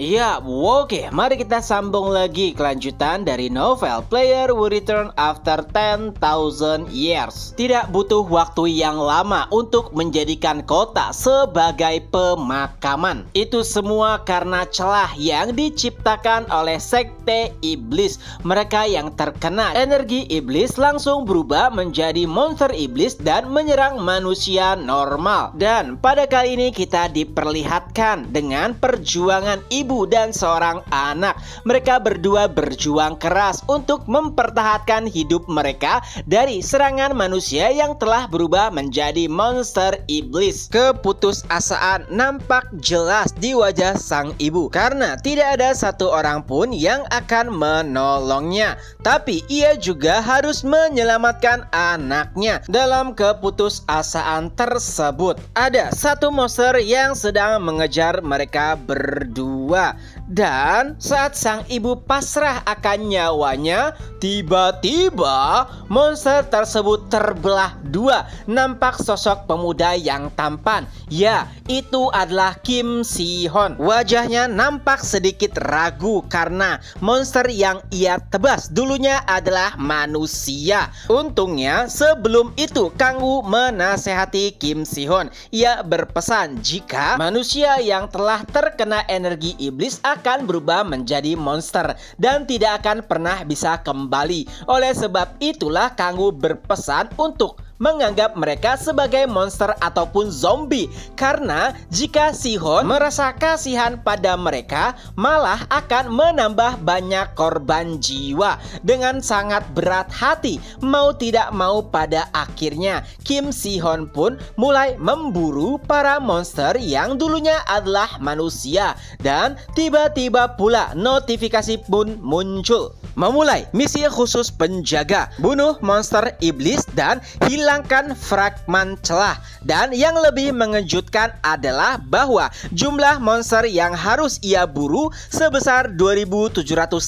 Iya, oke, mari kita sambung lagi kelanjutan dari novel Player Who Return After 10,000 Years. Tidak butuh waktu yang lama untuk menjadikan kota sebagai pemakaman. Itu semua karena celah yang diciptakan oleh sekte iblis. Mereka yang terkena energi iblis langsung berubah menjadi monster iblis dan menyerang manusia normal. Dan pada kali ini kita diperlihatkan dengan perjuangan ibu dan seorang anak. Mereka berdua berjuang keras untuk mempertahankan hidup mereka dari serangan manusia yang telah berubah menjadi monster iblis. Keputusasaan nampak jelas di wajah sang ibu karena tidak ada satu orang pun yang akan menolongnya. Tapi ia juga harus menyelamatkan anaknya. Dalam keputusasaan tersebut ada satu monster yang sedang mengejar mereka berdua. Dan saat sang ibu pasrah akan nyawanya, tiba-tiba monster tersebut terbelah dua. Nampak sosok pemuda yang tampan. Ya, itu adalah Kim Si-hon. Wajahnya nampak sedikit ragu karena monster yang ia tebas dulunya adalah manusia. Untungnya sebelum itu Kang Woo menasehati Kim Si-hon. Ia berpesan jika manusia yang telah terkena energi iblis akan berubah menjadi monster dan tidak akan pernah bisa kembali. Oleh sebab itulah Kang Woo berpesan untuk menganggap mereka sebagai monster ataupun zombie, karena jika Si-hon merasa kasihan pada mereka malah akan menambah banyak korban jiwa. Dengan sangat berat hati mau tidak mau pada akhirnya Kim Si-hon pun mulai memburu para monster yang dulunya adalah manusia. Dan tiba-tiba pula notifikasi pun muncul. Memulai misi khusus penjaga, bunuh monster iblis dan hilangkan fragmen celah. Dan yang lebih mengejutkan adalah bahwa jumlah monster yang harus ia buru sebesar 2789,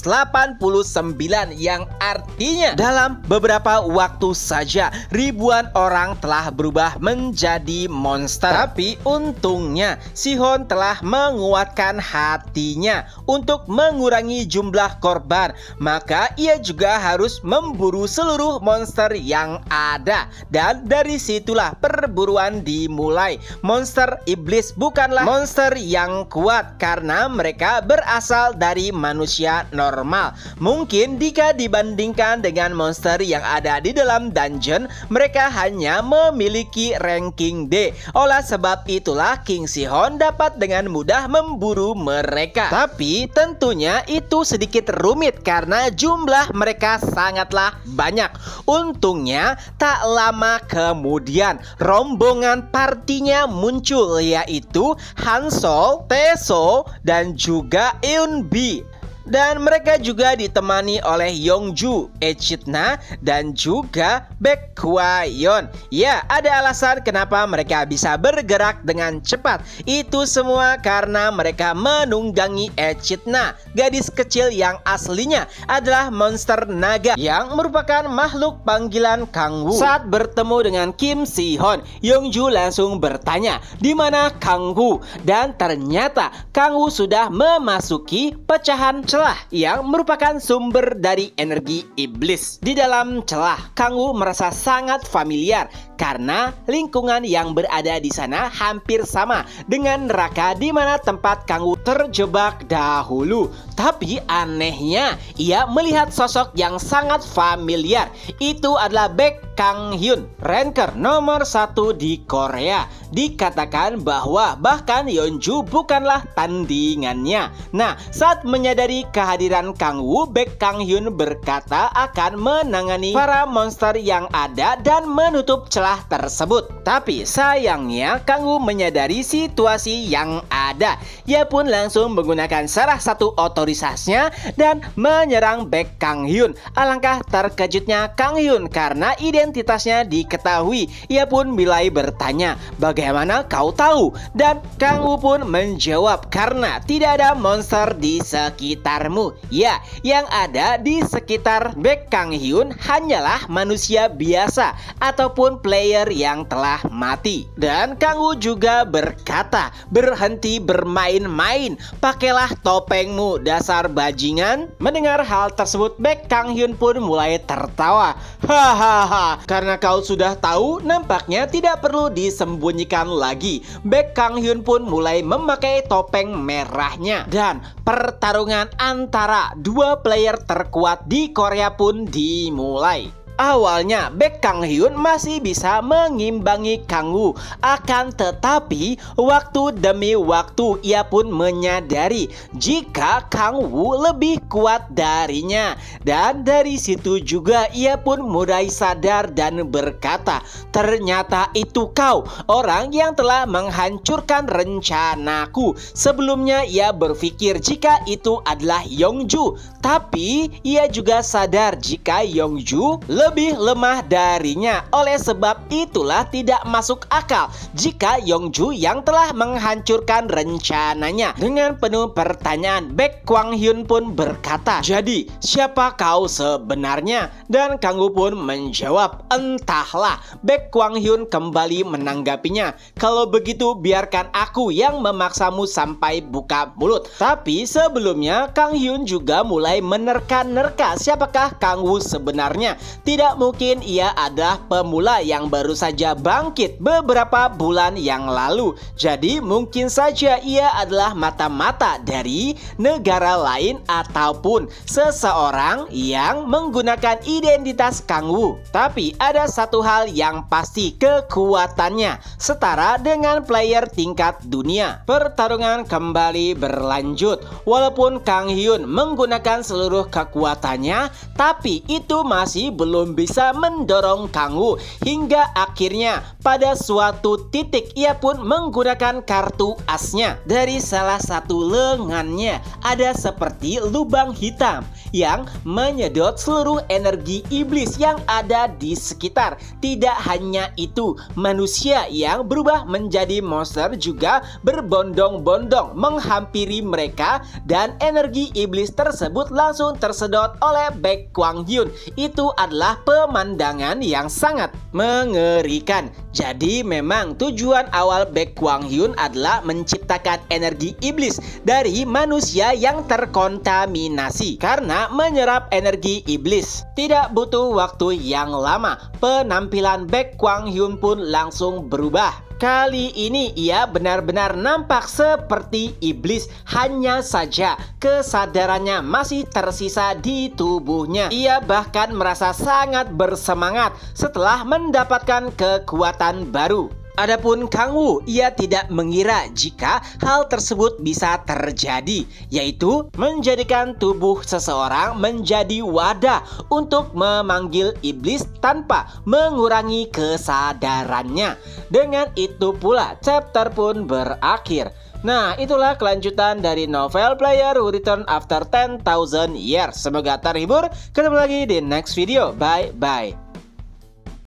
yang artinya dalam beberapa waktu saja ribuan orang telah berubah menjadi monster. Tapi untungnya Si-hon telah menguatkan hatinya untuk mengurangi jumlah korban. Maka ia juga harus memburu seluruh monster yang ada. Dan dari situlah perburuan dimulai. Monster iblis bukanlah monster yang kuat karena mereka berasal dari manusia normal. Mungkin jika dibandingkan dengan monster yang ada di dalam dungeon, mereka hanya memiliki ranking D. Oleh sebab itulah King Si-hon dapat dengan mudah memburu mereka. Tapi tentunya itu sedikit rumit karena jumlah mereka sangatlah banyak. Untungnya tak lama kemudian rombongan partinya muncul, yaitu Hansol, Tae-soo, dan juga Eun-bi. Dan mereka juga ditemani oleh Yongju, Echidna, dan juga Baek Hwa-yeon. Ya, ada alasan kenapa mereka bisa bergerak dengan cepat. Itu semua karena mereka menunggangi Echidna, gadis kecil yang aslinya adalah monster naga yang merupakan makhluk panggilan Kang Woo. Saat bertemu dengan Kim Si-hon, Yongju langsung bertanya, "Di mana Kang Woo?" Dan ternyata Kang Woo sudah memasuki pecahan celah yang merupakan sumber dari energi iblis. Di dalam celah, Kang Woo merasa sangat familiar karena lingkungan yang berada di sana hampir sama dengan neraka di mana tempat Kang Woo terjebak dahulu. Tapi anehnya, ia melihat sosok yang sangat familiar. Itu adalah Baek Kang-hyun, ranker nomor 1 di Korea. Dikatakan bahwa bahkan Yeonju bukanlah tandingannya. Nah, saat menyadari kehadiran Kang Woo, Baek Kang-hyun berkata akan menangani para monster yang ada dan menutup celah tersebut. Tapi sayangnya Kang Woo menyadari situasi yang ada. Ia pun langsung menggunakan salah satu otoritasnya dan menyerang Baek Kang-hyun. Alangkah terkejutnya Kang-hyun karena ide identitasnya diketahui, ia pun mulai bertanya, "Bagaimana kau tahu?" Dan Kang Woo pun menjawab, "Karena tidak ada monster di sekitarmu." Ya, yang ada di sekitar Baek Kang Hyun hanyalah manusia biasa ataupun player yang telah mati. Dan Kang Woo juga berkata, "Berhenti bermain-main, pakailah topengmu, dasar bajingan." Mendengar hal tersebut, Baek Kang Hyun pun mulai tertawa. "Hahaha, karena kau sudah tahu, nampaknya tidak perlu disembunyikan lagi." Baek Kang Hyun pun mulai memakai topeng merahnya. Dan pertarungan antara dua player terkuat di Korea pun dimulai. Awalnya Baek Kang Hyun masih bisa mengimbangi Kang Woo, akan tetapi waktu demi waktu ia pun menyadari jika Kang Woo lebih kuat darinya. Dan dari situ juga ia pun mulai sadar dan berkata, "Ternyata itu kau, orang yang telah menghancurkan rencanaku." Sebelumnya ia berpikir jika itu adalah Yongju, tapi ia juga sadar jika Yongju lebih lemah darinya. Oleh sebab itulah tidak masuk akal jika Yongju yang telah menghancurkan rencananya. Dengan penuh pertanyaan, Baek Kwang Hyun pun berkata, "Jadi siapa kau sebenarnya?" Dan Kang Woo pun menjawab, "Entahlah." Baek Kwang Hyun kembali menanggapinya, "Kalau begitu biarkan aku yang memaksamu sampai buka mulut." Tapi sebelumnya Kang Hyun juga mulai menerka-nerka siapakah Kang Woo sebenarnya. Tidak mungkin ia adalah pemula yang baru saja bangkit beberapa bulan yang lalu. Jadi mungkin saja ia adalah mata-mata dari negara lain ataupun seseorang yang menggunakan identitas Kang Woo. Tapi ada satu hal yang pasti, kekuatannya setara dengan player tingkat dunia. Pertarungan kembali berlanjut. Walaupun Kang Hyun menggunakan seluruh kekuatannya, tapi itu masih belum bisa mendorong Kang Woo. Hingga akhirnya pada suatu titik ia pun menggunakan kartu asnya. Dari salah satu lengannya ada seperti lubang hitam yang menyedot seluruh energi iblis yang ada di sekitar. Tidak hanya itu, manusia yang berubah menjadi monster juga berbondong-bondong menghampiri mereka, dan energi iblis tersebut langsung tersedot oleh Baek Kwang Hyun. Itu adalah pemandangan yang sangat mengerikan. Jadi memang tujuan awal Baek Kwang Hyun adalah menciptakan energi iblis dari manusia yang terkontaminasi. Karena menyerap energi iblis tidak butuh waktu yang lama, penampilan Baek Kwang Hyun pun langsung berubah. Kali ini ia benar-benar nampak seperti iblis, hanya saja kesadarannya masih tersisa di tubuhnya. Ia bahkan merasa sangat bersemangat setelah mendapatkan kekuatan baru. Adapun Kang Woo, ia tidak mengira jika hal tersebut bisa terjadi, yaitu menjadikan tubuh seseorang menjadi wadah untuk memanggil iblis tanpa mengurangi kesadarannya. Dengan itu pula chapter pun berakhir. Nah, itulah kelanjutan dari novel Player Who Return After 10,000 Years. Semoga terhibur. Ketemu lagi di next video. Bye-bye.